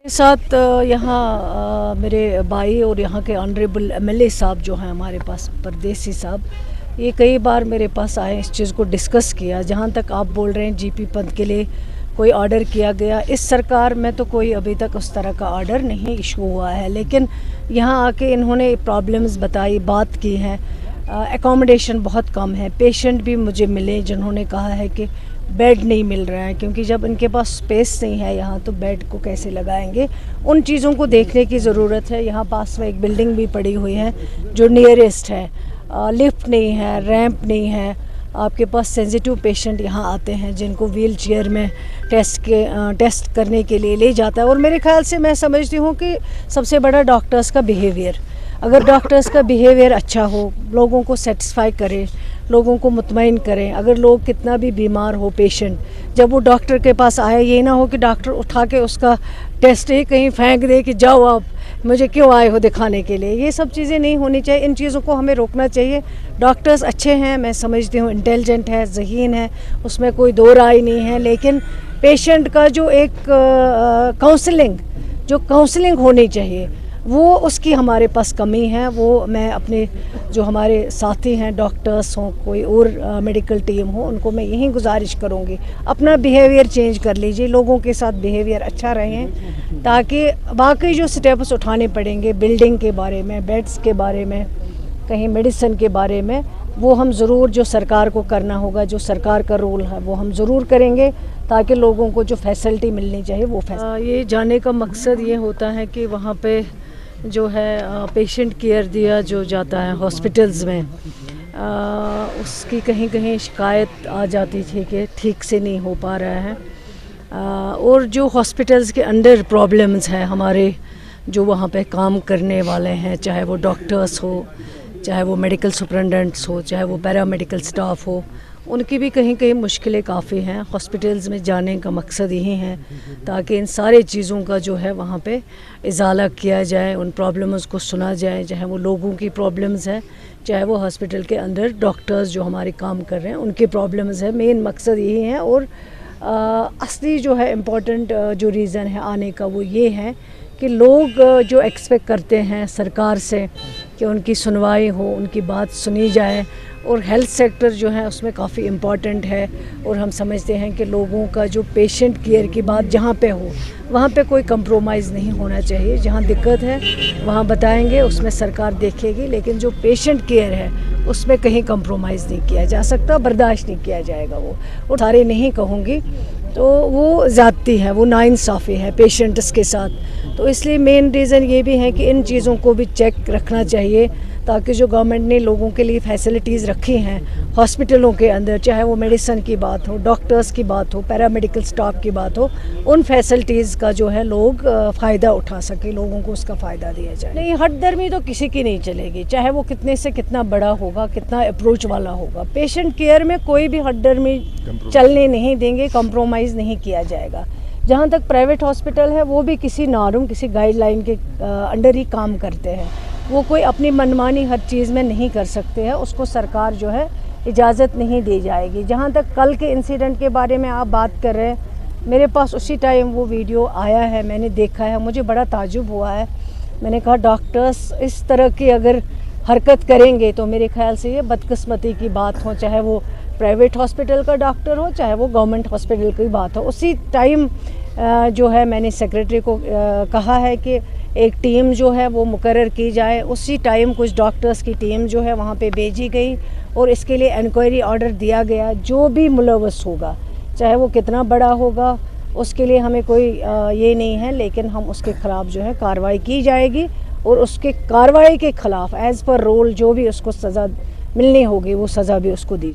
साथ यहाँ मेरे भाई और यहाँ के ऑनरेबल एमएलए साहब जो हैं हमारे पास, परदेसी साहब, ये कई बार मेरे पास आए, इस चीज़ को डिस्कस किया। जहाँ तक आप बोल रहे हैं जीपी पद के लिए कोई ऑर्डर किया गया, इस सरकार में तो कोई अभी तक उस तरह का ऑर्डर नहीं इशू हुआ है। लेकिन यहाँ आके इन्होंने प्रॉब्लम्स बताई, बात की है। एकोमोडेशन बहुत कम है। पेशेंट भी मुझे मिले जिन्होंने कहा है कि बेड नहीं मिल रहा है, क्योंकि जब इनके पास स्पेस नहीं है यहाँ तो बेड को कैसे लगाएंगे। उन चीज़ों को देखने की ज़रूरत है। यहाँ पास में एक बिल्डिंग भी पड़ी हुई है जो नियरेस्ट है, लिफ्ट नहीं है, रैंप नहीं है। आपके पास सेंसिटिव पेशेंट यहाँ आते हैं जिनको व्हील चेयर में टेस्ट करने के लिए ले जाता है। और मेरे ख्याल से मैं समझती हूँ कि सबसे बड़ा डॉक्टर्स का बिहेवियर, अगर डॉक्टर्स का बिहेवियर अच्छा हो, लोगों को सेटिस्फाई करे, लोगों को मुतमईन करें। अगर लोग कितना भी बीमार हो पेशेंट, जब वो डॉक्टर के पास आए, ये ना हो कि डॉक्टर उठा के उसका टेस्ट ही कहीं फेंक दे कि जाओ आप, मुझे क्यों आए हो दिखाने के लिए। ये सब चीज़ें नहीं होनी चाहिए। इन चीज़ों को हमें रोकना चाहिए। डॉक्टर्स अच्छे हैं, मैं समझती हूँ, इंटेलिजेंट है, ज़हीन है, उसमें कोई दो राय नहीं है। लेकिन पेशेंट का जो एक काउंसलिंग होनी चाहिए, वो उसकी हमारे पास कमी है। वो मैं अपने जो हमारे साथी हैं, डॉक्टर्स हों, कोई और मेडिकल टीम हो, उनको मैं यही गुजारिश करूँगी, अपना बिहेवियर चेंज कर लीजिए, लोगों के साथ बिहेवियर अच्छा रहें, ताकि बाकी जो स्टेप्स उठाने पड़ेंगे बिल्डिंग के बारे में, बेड्स के बारे में, कहीं मेडिसिन के बारे में, वो हम ज़रूर, जो सरकार को करना होगा, जो सरकार का रोल है वो हम ज़रूर करेंगे, ताकि लोगों को जो फैसिलिटी मिलनी चाहिए वो ये जाने का मकसद ये होता है कि वहाँ पे जो है पेशेंट केयर दिया जो जाता है हॉस्पिटल्स में, उसकी कहीं कहीं शिकायत आ जाती थी कि ठीक से नहीं हो पा रहा है। और जो हॉस्पिटल्स के अंडर प्रॉब्लम्स हैं, हमारे जो वहाँ पे काम करने वाले हैं, चाहे वो डॉक्टर्स हो, चाहे वो मेडिकल सुपरिटेंडेंट्स हो, चाहे वो पैरामेडिकल स्टाफ हो, उनकी भी कहीं कहीं मुश्किलें काफ़ी हैं। हॉस्पिटल्स में जाने का मकसद यही है ताकि इन सारे चीज़ों का जो है वहाँ पे इजाला किया जाए, उन प्रॉब्लम्स को सुना जाए, चाहे वो लोगों की प्रॉब्लम्स है, चाहे वो हॉस्पिटल के अंदर डॉक्टर्स जो हमारे काम कर रहे हैं उनकी प्रॉब्लम्स है। मेन मकसद यही है। और असली जो है इम्पॉर्टेंट जो रीज़न है आने का वो ये है कि लोग जो एक्सपेक्ट करते हैं सरकार से कि उनकी सुनवाई हो, उनकी बात सुनी जाए। और हेल्थ सेक्टर जो है उसमें काफ़ी इम्पॉर्टेंट है। और हम समझते हैं कि लोगों का जो पेशेंट केयर की बात जहाँ पे हो, वहाँ पे कोई कंप्रोमाइज़ नहीं होना चाहिए। जहाँ दिक्कत है वहाँ बताएंगे, उसमें सरकार देखेगी, लेकिन जो पेशेंट केयर है उसमें कहीं कंप्रोमाइज़ नहीं किया जा सकता, बर्दाश्त नहीं किया जाएगा। वो और सारे नहीं कहूँगी तो वो ज़्यादती है, वो नाइंसाफ़ी है पेशेंट्स के साथ। तो इसलिए मेन रीज़न ये भी है कि इन चीज़ों को भी चेक रखना चाहिए, ताकि जो गवर्नमेंट ने लोगों के लिए फैसिलिटीज़ रखी हैं हॉस्पिटलों के अंदर, चाहे वो मेडिसिन की बात हो, डॉक्टर्स की बात हो, पैरामेडिकल स्टाफ की बात हो, उन फैसिलिटीज़ का जो है लोग फ़ायदा उठा सके, लोगों को उसका फ़ायदा दिया जाए। नहीं, हठधर्मी तो किसी की नहीं चलेगी, चाहे वो कितने से कितना बड़ा होगा, कितना अप्रोच वाला होगा। पेशेंट केयर में कोई भी हठधर्मी चलने नहीं देंगे, कंप्रोमाइज़ नहीं किया जाएगा। जहाँ तक प्राइवेट हॉस्पिटल है, वो भी किसी नॉर्म, किसी गाइडलाइन के अंडर ही काम करते हैं। वो कोई अपनी मनमानी हर चीज़ में नहीं कर सकते हैं, उसको सरकार जो है इजाज़त नहीं दी जाएगी। जहाँ तक कल के इंसिडेंट के बारे में आप बात कर रहे हैं, मेरे पास उसी टाइम वो वीडियो आया है, मैंने देखा है, मुझे बड़ा ताज्जुब हुआ है। मैंने कहा डॉक्टर्स इस तरह की अगर हरकत करेंगे तो मेरे ख्याल से ये बदकिस्मती की बात हो, चाहे वो प्राइवेट हॉस्पिटल का डॉक्टर हो, चाहे वो गवर्नमेंट हॉस्पिटल की बात हो। उसी टाइम जो है मैंने सेक्रेटरी को कहा है कि एक टीम जो है वो मुकर्रर की जाए। उसी टाइम कुछ डॉक्टर्स की टीम जो है वहाँ पे भेजी गई और इसके लिए इंक्वायरी ऑर्डर दिया गया। जो भी मुलव्वस होगा, चाहे वो कितना बड़ा होगा, उसके लिए हमें कोई ये नहीं है, लेकिन हम उसके ख़िलाफ़ जो है कार्रवाई की जाएगी। और उसके कार्रवाई के ख़िलाफ़ एज़ पर रोल जो भी उसको सज़ा मिलनी होगी वो सज़ा भी उसको दी।